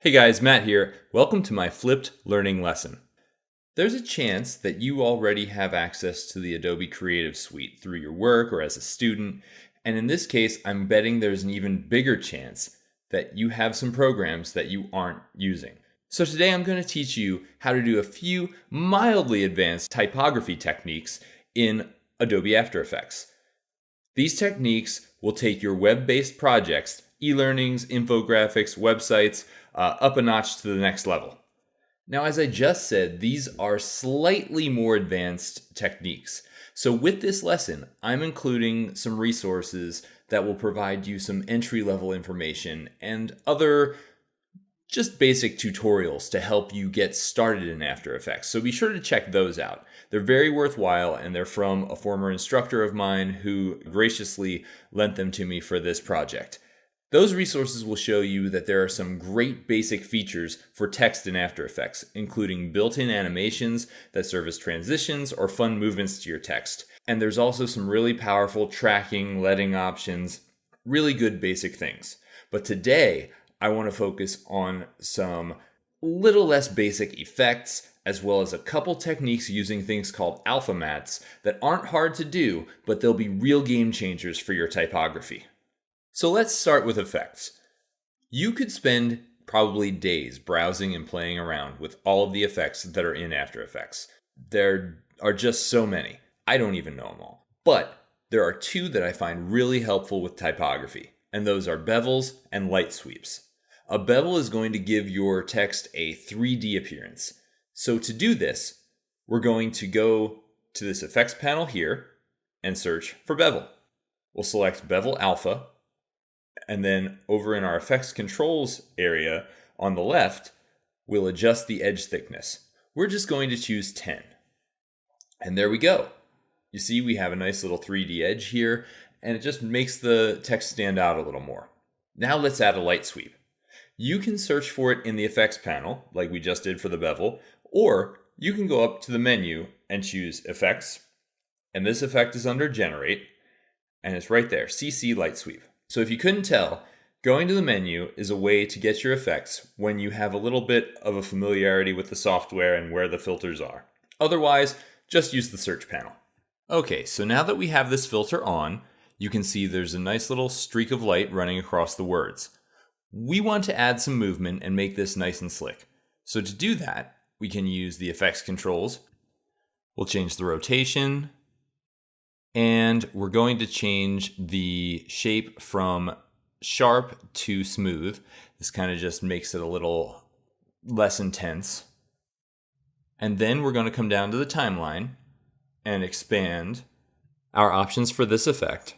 Hey guys, Matt here. Welcome to my flipped learning lesson. There's a chance that you already have access to the Adobe Creative Suite through your work or as a student, and in this case, I'm betting there's an even bigger chance that you have some programs that you aren't using. So today I'm going to teach you how to do a few mildly advanced typography techniques in Adobe After Effects. These techniques will take your web-based projects, e-learnings, infographics, websites, up a notch to the next level. Now, as I just said, these are slightly more advanced techniques. So with this lesson, I'm including some resources that will provide you some entry-level information and other just basic tutorials to help you get started in After Effects. So be sure to check those out. They're very worthwhile, and they're from a former instructor of mine who graciously lent them to me for this project. Those resources will show you that there are some great basic features for text in After Effects, including built-in animations that serve as transitions or fun movements to your text. And there's also some really powerful tracking, leading options, really good basic things. But today, I want to focus on some little less basic effects, as well as a couple techniques using things called alpha mats that aren't hard to do, but they'll be real game changers for your typography. So let's start with effects. You could spend probably days browsing and playing around with all of the effects that are in After Effects. There are just so many. I don't even know them all. But there are two that I find really helpful with typography, and those are bevels and light sweeps. A bevel is going to give your text a 3D appearance. So to do this, we're going to go to this effects panel here and search for bevel. We'll select bevel alpha. And then over in our effects controls area on the left, we'll adjust the edge thickness. We're just going to choose 10. And there we go. You see we have a nice little 3D edge here, and it just makes the text stand out a little more. Now let's add a light sweep. You can search for it in the effects panel, like we just did for the bevel, or you can go up to the menu and choose Effects, and this effect is under Generate, and it's right there, CC Light Sweep. So if you couldn't tell, going to the menu is a way to get your effects when you have a little bit of a familiarity with the software and where the filters are. Otherwise, just use the search panel. Okay, so now that we have this filter on, you can see there's a nice little streak of light running across the words. We want to add some movement and make this nice and slick. So to do that, we can use the effects controls. We'll change the rotation. And we're going to change the shape from sharp to smooth. This kind of just makes it a little less intense. And then we're going to come down to the timeline and expand our options for this effect.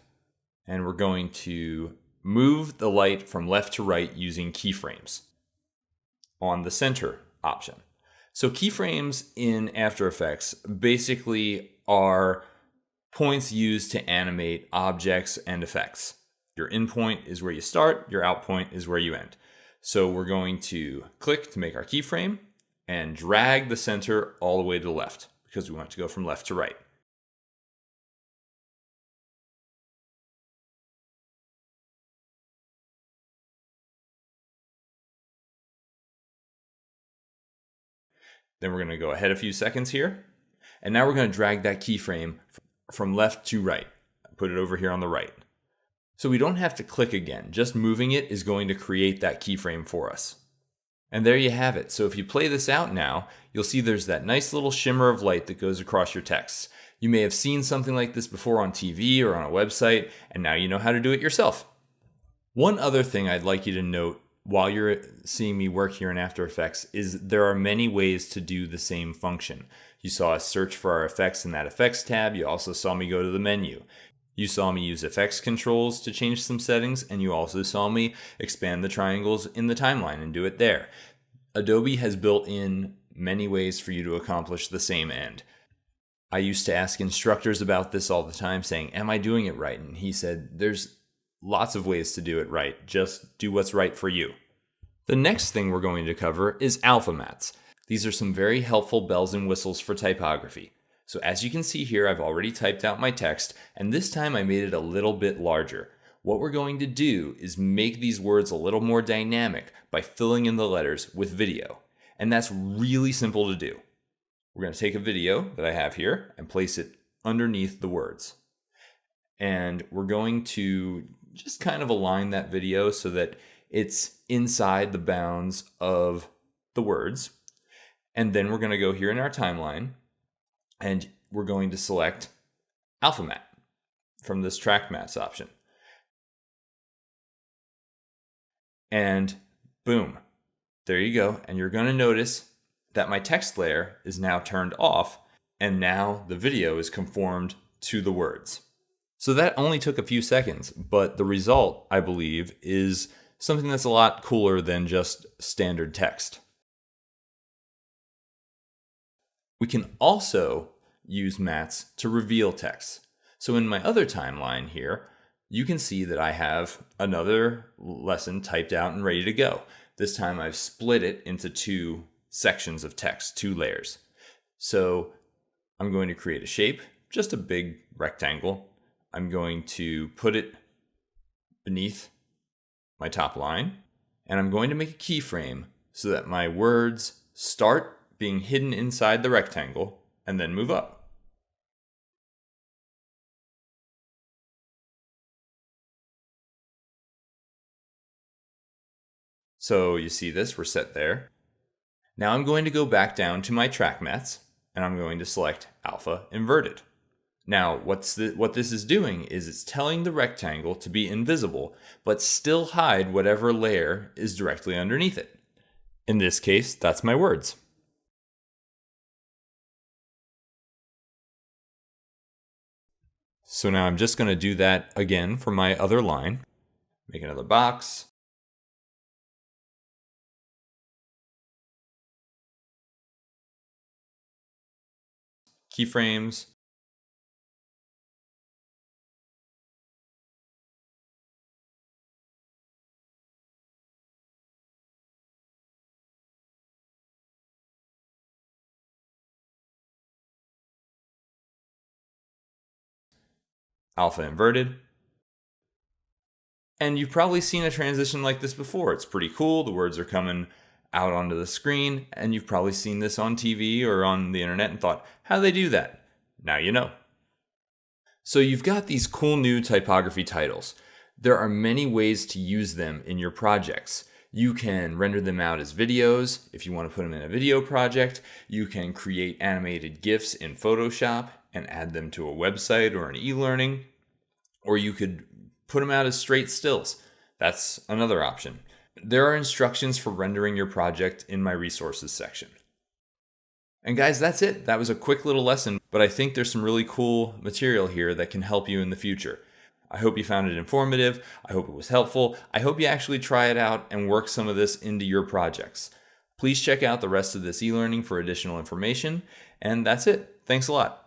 And we're going to move the light from left to right using keyframes on the center option. So keyframes in After Effects basically are points used to animate objects and effects. Your in point is where you start, your out point is where you end. So we're going to click to make our keyframe and drag the center all the way to the left because we want to go from left to right. Then we're going to go ahead a few seconds here. And now we're going to drag that keyframe from left to right. Put it over here on the right. So we don't have to click again. Just moving it is going to create that keyframe for us. And there you have it. So if you play this out now, you'll see there's that nice little shimmer of light that goes across your text. You may have seen something like this before on TV or on a website, and now you know how to do it yourself. One other thing I'd like you to note while you're seeing me work here in After Effects is there are many ways to do the same function. You saw us search for our effects in that Effects tab. You also saw me go to the menu. You saw me use effects controls to change some settings, and you also saw me expand the triangles in the timeline and do it there. Adobe has built in many ways for you to accomplish the same end. I used to ask instructors about this all the time, saying, am I doing it right? And he said, there's lots of ways to do it right. Just do what's right for you. The next thing we're going to cover is alpha mats. These are some very helpful bells and whistles for typography. So as you can see here, I've already typed out my text, and this time I made it a little bit larger. What we're going to do is make these words a little more dynamic by filling in the letters with video. And that's really simple to do. We're going to take a video that I have here and place it underneath the words. And we're going to just kind of align that video so that it's inside the bounds of the words. And then we're going to go here in our timeline and we're going to select Alpha Matte from this Track Mattes option. And boom, there you go. And you're going to notice that my text layer is now turned off and now the video is conformed to the words. So that only took a few seconds, but the result, I believe, is something that's a lot cooler than just standard text. We can also use mattes to reveal text. So in my other timeline here, you can see that I have another lesson typed out and ready to go. This time I've split it into two sections of text, two layers. So I'm going to create a shape, just a big rectangle. I'm going to put it beneath my top line, and I'm going to make a keyframe so that my words start being hidden inside the rectangle and then move up. So you see this, we're set there. Now I'm going to go back down to my track mattes and I'm going to select Alpha Inverted. Now what this is doing is it's telling the rectangle to be invisible, but still hide whatever layer is directly underneath it. In this case, that's my words. So now I'm just going to do that again for my other line. Make another box. Keyframes. Alpha Inverted. And you've probably seen a transition like this before. It's pretty cool. The words are coming out onto the screen, and you've probably seen this on TV or on the internet and thought, how do they do that? Now you know. So you've got these cool new typography titles. There are many ways to use them in your projects. You can render them out as videos if you want to put them in a video project. You can create animated GIFs in Photoshop and add them to a website or an e-learning. Or you could put them out as straight stills. That's another option. There are instructions for rendering your project in my resources section. And guys, that's it. That was a quick little lesson, but I think there's some really cool material here that can help you in the future. I hope you found it informative. I hope it was helpful. I hope you actually try it out and work some of this into your projects. Please check out the rest of this e-learning for additional information. And that's it. Thanks a lot.